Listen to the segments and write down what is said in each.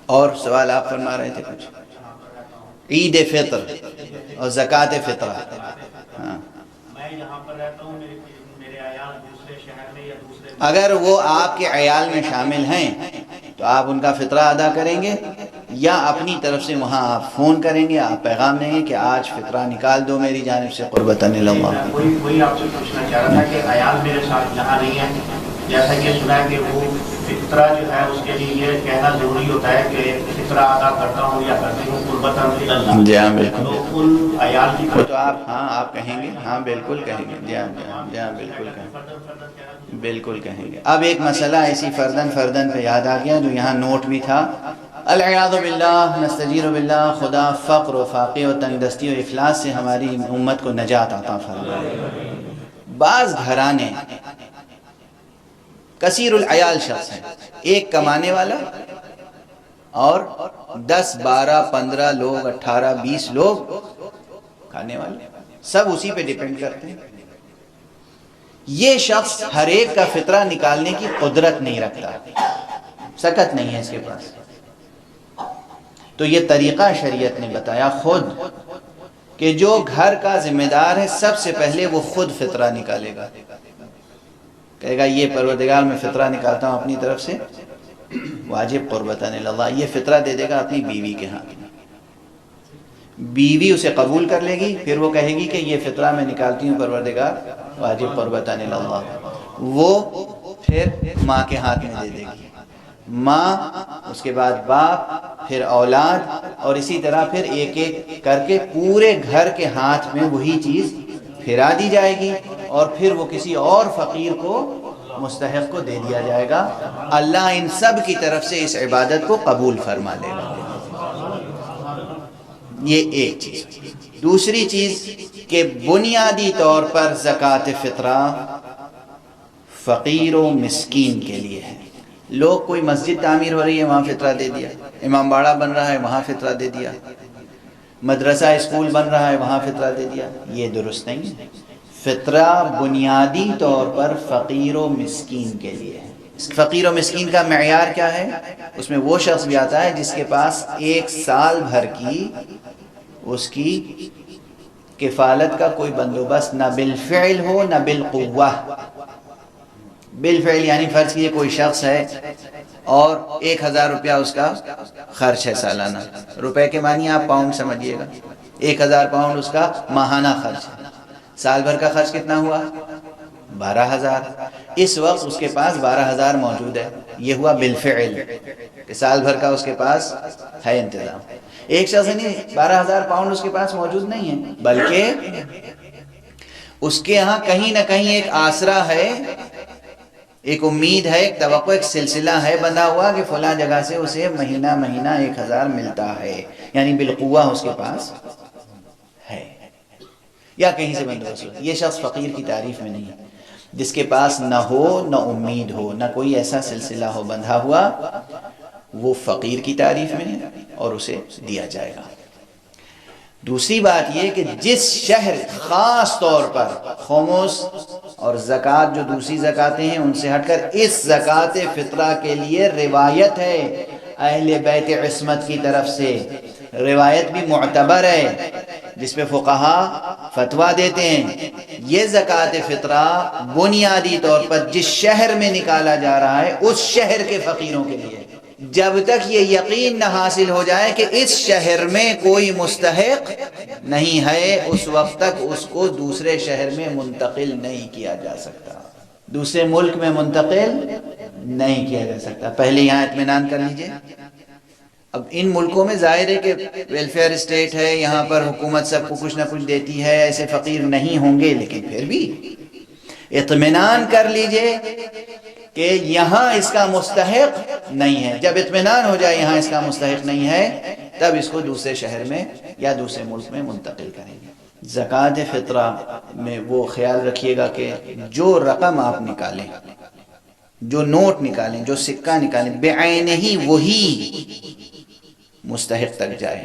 اور سوال آپ فرما رہے تھے کچھ؟ عید فطر اور زکوٰۃ فطرہ. ہاں، میں یہاں پر رہتا ہوں، میرے عیال دوسرے شہر میں یا دوسرے اگر وہ آپ کے عیال میں شامل ہیں تو آپ ان کا فطرہ ادا کریں گے، یا اپنی طرف سے وہاں آپ فون کریں گے، آپ پیغام دیں گے کہ آج فطرہ نکال دو میری جانب سے قربتاً اللہ. وہی آپ سے پوچھنا چاہ رہا تھا کہ عیال میرے ساتھ یہاں نہیں ہے، جیسا کہ سنا ہے کہ وہ فطرہ جو ہے اس کے لیے یہ کہنا ضروری ہوتا ہے کہ فطرہ ادا کرتا ہوں یا کرتی ہوں قربتاً اللہ. جی ہاں بالکل. تو ان عیال کی وہ تو آپ کہیں گے، ہاں بالکل کہیں گے. جی ہاں جی ہاں بالکل کہیں گے، بالکل کہیں گے. اب ایک مسئلہ اسی فردن پہ یاد آ گیا جو یہاں نوٹ بھی تھا. العیاذ باللہ، نستجیر باللہ، خدا فقر و فاقے و تنگ دستی و افلاس سے ہماری امت کو نجات عطا فرمائے. بعض گھرانے کثیر العیال شخص ہیں، ایک کمانے والا اور 10 12 15 لوگ، 18 20 لوگ کھانے والے، سب اسی پہ ڈیپینڈ کرتے ہیں. یہ شخص ہر ایک کا فطرہ نکالنے کی قدرت نہیں رکھتا، سکت نہیں ہے اس کے پاس. تو یہ طریقہ شریعت نے بتایا خود کہ جو گھر کا ذمہ دار ہے سب سے پہلے وہ خود فطرہ نکالے گا. کہے گا یہ پروردگار میں فطرہ نکالتا ہوں اپنی طرف سے واجب قربتاً اللہ. یہ فطرہ دے دے گا اپنی بیوی کے ہاتھ میں. بیوی اسے قبول کر لے گی، پھر وہ کہے گی کہ یہ فطرہ میں نکالتی ہوں پروردگار واجب قربتاً اللہ. وہ پھر ماں کے ہاتھ میں دے دے گی، ماں، اس کے بعد باپ، پھر اولاد، اور اسی طرح پھر ایک ایک کر کے پورے گھر کے ہاتھ میں وہی چیز پھرا دی جائے گی، اور پھر وہ کسی اور فقیر کو، مستحق کو دے دیا جائے گا. اللہ ان سب کی طرف سے اس عبادت کو قبول فرما لے گا. یہ ایک چیز. دوسری چیز کہ بنیادی طور پر زکوٰۃ فطرہ فقیر و مسکین کے لیے ہے. لوگ، کوئی مسجد تعمیر ہو رہی ہے وہاں فطرہ دے دیا، امام باڑہ بن رہا ہے وہاں فطرہ دے دیا، مدرسہ اسکول بن رہا ہے وہاں فطرہ دے دیا، یہ درست نہیں ہے. فطرہ بنیادی طور پر فقیر و مسکین کے لیے ہے. فقیر و مسکین کا معیار کیا ہے؟ اس میں وہ شخص بھی آتا ہے جس کے پاس ایک سال بھر کی اس کی کفالت کا کوئی بندوبست نہ بالفعل ہو نہ بالقوہ. بالفعل یعنی فرض کیجئے کوئی شخص ہے اور 1000 روپیہ اس کا خرچ ہے سالانہ، روپے کے معنی آپ پاؤنڈ سمجھیے گا. 1000 پاؤنڈ اس کا ماہانہ خرچ ہے. سال بھر کا خرچ کتنا ہوا؟ 12000. اس وقت اس کے پاس 12000 موجود ہے. یہ ہوا بالفعل کہ سال بھر کا اس کے پاس ہے انتظام. ایک شخص نہیں، 12000 پاؤنڈ اس کے پاس موجود نہیں ہے، بلکہ اس کے ہاں کہیں نہ کہیں ایک آسرا ہے، ایک امید ہے، ایک توقع، ایک سلسلہ ہے بندھا ہوا کہ فلاں جگہ سے اسے مہینہ 1000 ملتا ہے، یعنی بالقوہ اس کے پاس ہے، یا کہیں سے بندوبست ہو. یہ شخص فقیر کی تعریف میں نہیں ہے. جس کے پاس نہ ہو، نہ امید ہو، نہ کوئی ایسا سلسلہ ہو بندھا ہوا، وہ فقیر کی تعریف میں ہے اور اسے دیا جائے گا. دوسری بات یہ کہ جس شہر، خاص طور پر خمس اور زکوٰۃ جو دوسری زکاتیں ہیں ان سے ہٹ کر اس زکوٰۃ فطرہ کے لیے روایت ہے اہل بیت عصمت کی طرف سے، روایت بھی معتبر ہے جس پہ فقہا فتویٰ دیتے ہیں. یہ زکوٰۃ فطرہ بنیادی طور پر جس شہر میں نکالا جا رہا ہے اس شہر کے فقیروں کے لیے. جب تک یہ یقین نہ حاصل ہو جائے کہ اس شہر میں کوئی مستحق نہیں ہے، اس وقت تک اس کو دوسرے شہر میں منتقل نہیں کیا جا سکتا، دوسرے ملک میں منتقل نہیں کیا جا سکتا. پہلے یہاں اطمینان کر لیجئے. اب ان ملکوں میں ظاہر ہے کہ ویلفیئر اسٹیٹ ہے، یہاں پر حکومت سب کو کچھ نہ کچھ دیتی ہے، ایسے فقیر نہیں ہوں گے، لیکن پھر بھی اطمینان کر لیجئے کہ یہاں اس کا مستحق نہیں ہے. جب اطمینان ہو جائے یہاں اس کا مستحق نہیں ہے، تب اس کو دوسرے شہر میں یا دوسرے ملک میں منتقل کریں گے. زکوٰۃ فطرہ میں وہ خیال رکھیے گا کہ جو رقم آپ نکالیں، جو نوٹ نکالیں، جو سکہ نکالیں، بعینہ ہی وہی مستحق تک جائے.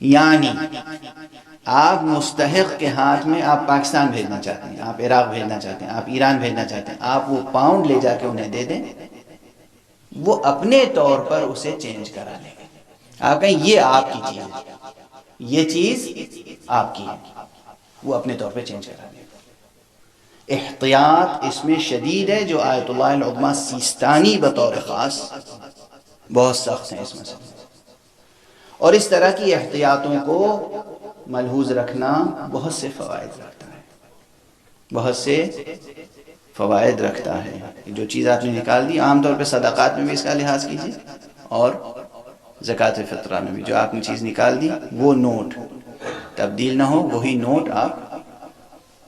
یعنی آپ مستحق کے ہاتھ میں، آپ پاکستان بھیجنا چاہتے ہیں، آپ عراق بھیجنا چاہتے ہیں، آپ ایران بھیجنا چاہتے ہیں، آپ وہ پاؤنڈ لے جا کے انہیں دے دیں، وہ اپنے طور پر اسے چینج کرا لے گا. آپ کہیں یہ آپ کی چیز ہے، یہ چیز آپ کی ہے، وہ اپنے طور پہ چینج کرا لے گا. احتیاط اس میں شدید ہے، جو آیت اللہ العظمیٰ سیستانی بطور خاص بہت سخت ہیں اس مسئلے. اور اس طرح کی احتیاطوں کو ملحوظ رکھنا بہت سے فوائد رکھتا ہے، بہت سے فوائد رکھتا ہے. جو چیز آپ نے نکال دی، عام طور پہ صدقات میں بھی اس کا لحاظ کیجیے اور زکوٰۃ فطرہ میں بھی. جو آپ نے چیز نکال دی وہ نوٹ تبدیل نہ ہو، وہی نوٹ آپ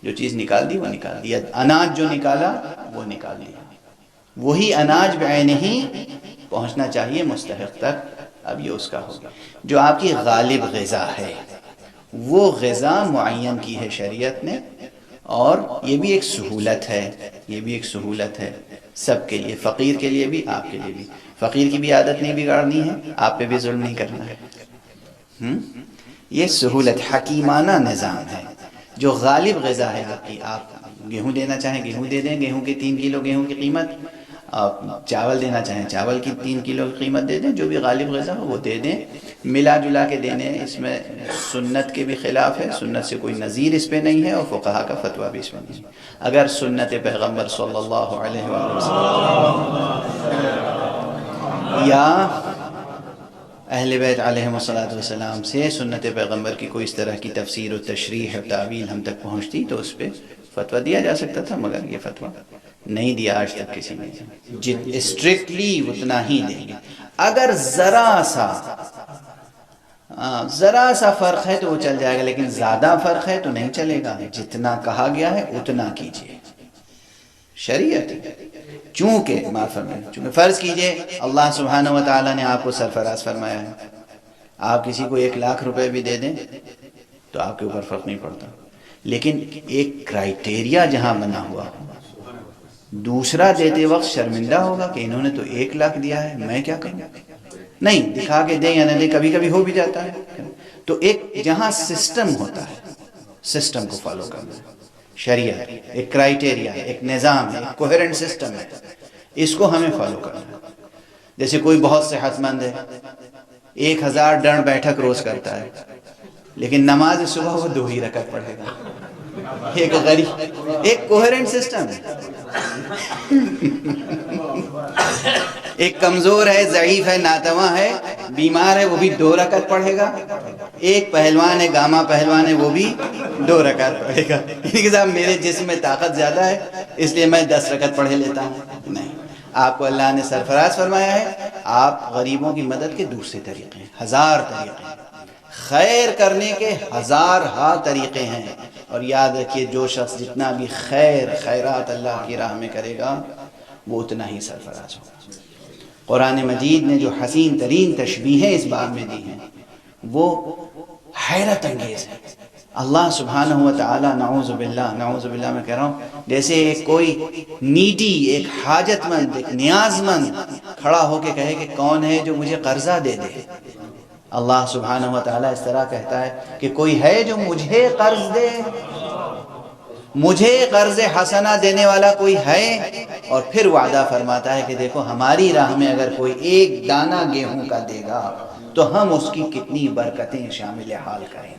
جو چیز نکال دی وہ نکال دی. اناج جو نکالا وہ نکال دیا، وہی اناج بعینہ ہی پہنچنا چاہیے مستحق تک. اب یہ اس کا ہوگا. جو آپ کی غالب غذا ہے وہ غذا معین کی ہے شریعت نے، اور یہ بھی ایک سہولت ہے، یہ بھی ایک سہولت ہے سب کے لیے، فقیر کے لیے بھی، آپ کے لیے بھی. فقیر کی بھی عادت نہیں بگاڑنی ہے، آپ پہ بھی ظلم نہیں کرنا ہے. یہ سہولت حکیمانہ نظام ہے. جو غالب غذا ہے آپ کی، آپ گیہوں دینا چاہیں گیہوں دے دیں، گیہوں کی 3 کلو گیہوں کی قیمت. آپ چاول دینا چاہیں چاول کی 3 کلو کی قیمت دے دیں. جو بھی غالب غذا ہو وہ دے دیں، ملا جلا کے دینے. اس میں سنت کے بھی خلاف ہے، سنت سے کوئی نظیر اس پہ نہیں ہے، اور فقہا کا فتویٰ بھی اس میں نہیں ہے. اگر سنت پیغمبر صلی اللہ علیہ وسلم یا اہل بیت علیہم السلام سے سنت پیغمبر کی کوئی اس طرح کی تفسیر و تشریح و تعویل ہم تک پہنچتی تو اس پہ فتویٰ دیا جا سکتا تھا، مگر یہ فتویٰ نہیں دیا آج تک کسی نے. اسٹرکٹلی اتنا ہی دیں گے. اگر ذرا سا فرق ہے تو وہ چل جائے گا، لیکن زیادہ فرق ہے تو نہیں چلے گا. جتنا کہا گیا ہے اتنا کیجیے. شریعت چونکہ فرض کیجئے اللہ سبحانہ و تعالیٰ نے آپ کو سرفراز فرمایا ہے، آپ کسی کو 1 لاکھ روپے بھی دے دیں تو آپ کے اوپر فرق نہیں پڑتا. لیکن ایک کرائیٹیریا جہاں بنا ہوا ہو، دوسرا دیتے وقت شرمندہ ہوگا کہ انہوں نے تو 1 لاکھ دیا ہے، میں کیا کروں. نہیں، دکھا کے دیں یا نہ دیں، کبھی کبھی ہو بھی جاتا ہے. تو ایک جہاں سسٹم ہوتا ہے، سسٹم کو فالو کرنا ہے. شریعت ایک کرائیٹیریا ہے، ایک نظام ہے، ایک کوہرنٹ سسٹم ہے، اس کو ہمیں فالو کرنا ہے. جیسے کوئی بہت صحت مند ہے، 1000 ڈنڈ بیٹھک روز کرتا ہے، لیکن نماز صبح وہ 2 ہی رکعت پڑھے گا. ایک غریب، ایک کوہرنٹ سسٹم ہے. ایک کمزور ہے، ضعیف ہے، ناتواں ہے، بیمار ہے، وہ بھی 2 رکعت پڑھے گا. ایک پہلوان ہے، گاما پہلوان ہے، وہ بھی 2 رکعت پڑھے گا. کہ صاحب میرے جسم میں طاقت زیادہ ہے اس لیے میں 10 رکعت پڑھے لیتا ہوں. نہیں، آپ کو اللہ نے سرفراز فرمایا ہے. آپ غریبوں کی مدد کے دوسرے طریقے ہیں، 1000 طریقے ہیں. خیر کرنے کے 1000 طریقے ہیں. اور یاد رکھیے، جو شخص جتنا بھی خیرات اللہ کی راہ میں کرے گا وہ اتنا ہی سرفراز ہوگا. قرآن مجید نے جو حسین ترین تشبیہیں اس باب میں دی ہیں وہ حیرت انگیز ہے. اللہ سبحانہ و تعالی، نعوذ باللہ میں کہہ رہا ہوں، جیسے ایک کوئی نیڈی، ایک حاجت مند، ایک نیاز مند کھڑا ہو کے کہے کہ کون ہے جو مجھے قرضہ دے دے. اللہ سبحانہ و تعالی اس طرح کہتا ہے کہ کوئی ہے جو مجھے قرض دے، مجھے قرض حسنہ دینے والا کوئی ہے. اور پھر وعدہ فرماتا ہے کہ دیکھو ہماری راہ میں اگر کوئی 1 دانہ گیہوں کا دے گا تو ہم اس کی کتنی برکتیں شامل حال کریں گے.